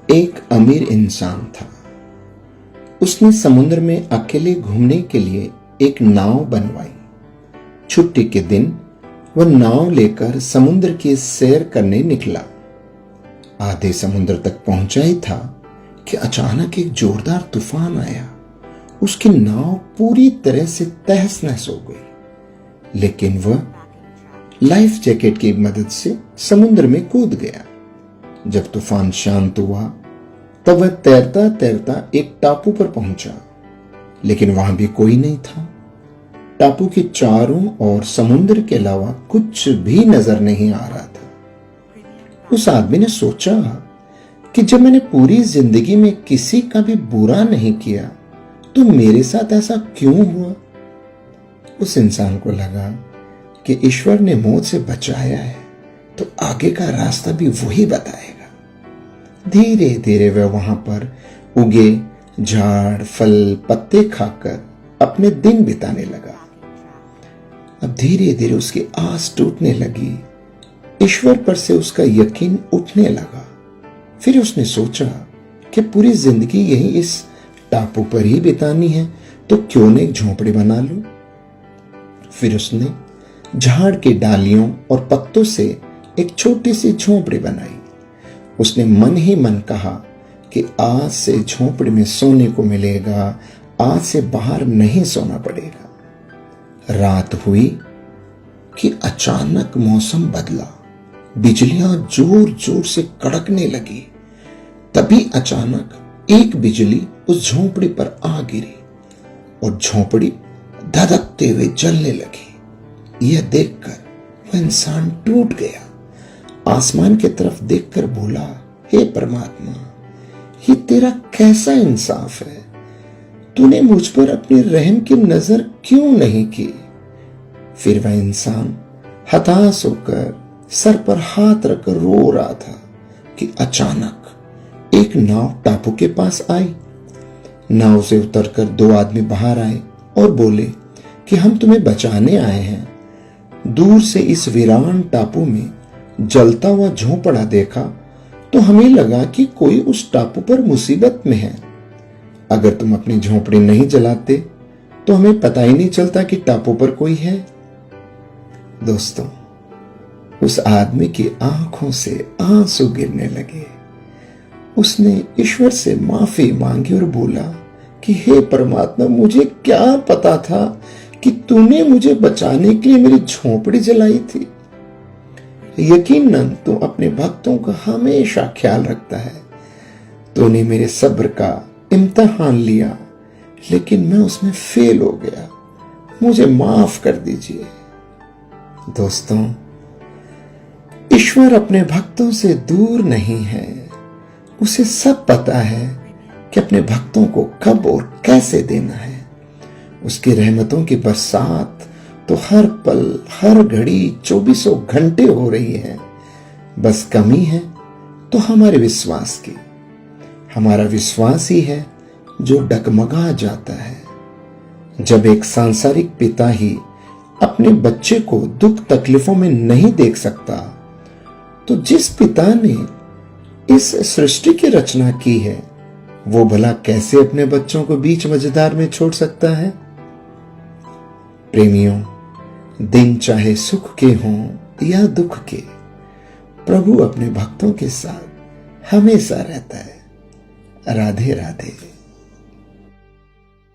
एक अमीर इंसान था। उसने समुद्र में अकेले घूमने के लिए एक नाव बनवाई। छुट्टी के दिन वह नाव लेकर समुद्र की सैर करने निकला। आधे समुद्र तक पहुंचा ही था कि अचानक एक जोरदार तूफान आया। उसकी नाव पूरी तरह से तहस नहस हो गई, लेकिन वह लाइफ जैकेट की मदद से समुद्र में कूद गया। जब तूफान शांत हुआ तब वह तैरता तैरता एक टापू पर पहुंचा, लेकिन वहां भी कोई नहीं था। टापू के चारों ओर समुद्र के अलावा कुछ भी नजर नहीं आ रहा था। उस आदमी ने सोचा कि जब मैंने पूरी जिंदगी में किसी का भी बुरा नहीं किया तो मेरे साथ ऐसा क्यों हुआ। उस इंसान को लगा कि ईश्वर ने मौत से बचाया है तो आगे का रास्ता भी वही बताएगा। धीरे धीरे वह वहां पर उगे झाड़ फल पत्ते खाकर अपने दिन बिताने लगा। अब धीरे धीरे उसकी आस टूटने लगी। ईश्वर पर से उसका यकीन उठने लगा। फिर उसने सोचा कि पूरी जिंदगी यही इस टापू पर ही बितानी है तो क्यों न एक झोंपड़ी बना लूं। फिर उसने झाड़ की डालियों और पत्तों से एक छोटी सी झोंपड़ी बनाई। उसने मन ही मन कहा कि आज से झोंपड़ी में सोने को मिलेगा, आज से बाहर नहीं सोना पड़ेगा। रात हुई कि अचानक मौसम बदला। बिजलियां जोर जोर से कड़कने लगी। तभी अचानक एक बिजली उस झोंपड़ी पर आ गिरी और झोंपड़ी धधकते हुए जलने लगी। यह देखकर वह इंसान टूट गया। आसमान की तरफ देखकर बोला, हे परमात्मा, ये तेरा कैसा इंसाफ है। तूने मुझ पर अपनी रहम की नजर क्यों नहीं की। फिर वह इंसान हताश होकर सर पर हाथ रखकर रो रहा था कि अचानक एक नाव टापू के पास आई। नाव से उतरकर दो आदमी बाहर आए और बोले कि हम तुम्हें बचाने आए हैं। दूर से इस वीरान टापू में जलता हुआ झोंपड़ा देखा तो हमें लगा कि कोई उस टापू पर मुसीबत में है। अगर तुम अपनी झोंपड़ी नहीं जलाते तो हमें पता ही नहीं चलता कि टापू पर कोई है। दोस्तों, उस आदमी की आंखों से आंसू गिरने लगे। उसने ईश्वर से माफी मांगी और बोला कि हे परमात्मा, मुझे क्या पता था कि तूने मुझे बचाने के लिए मेरी झोंपड़ी जलाई थी। यकीनन तू अपने भक्तों का हमेशा ख्याल रखता है। तूने मेरे सब्र का इम्तिहान लिया, लेकिन मैं उसमें फेल हो गया। मुझे माफ कर दीजिए। दोस्तों, ईश्वर अपने भक्तों से दूर नहीं है। उसे सब पता है कि अपने भक्तों को कब और कैसे देना है। उसकी रहमतों की बरसात तो हर पल हर घड़ी 24 घंटे हो रही है। बस कमी है तो हमारे विश्वास की। हमारा विश्वास ही है जो डगमगा जाता है। जब एक सांसारिक पिता ही अपने बच्चे को दुख तकलीफों में नहीं देख सकता तो जिस पिता ने इस सृष्टि की रचना की है वो भला कैसे अपने बच्चों को बीच मझधार में छोड़ सकता है। प्रेमियों, दिन चाहे सुख के हों या दुख के, प्रभु अपने भक्तों के साथ हमेशा रहता है। राधे राधे।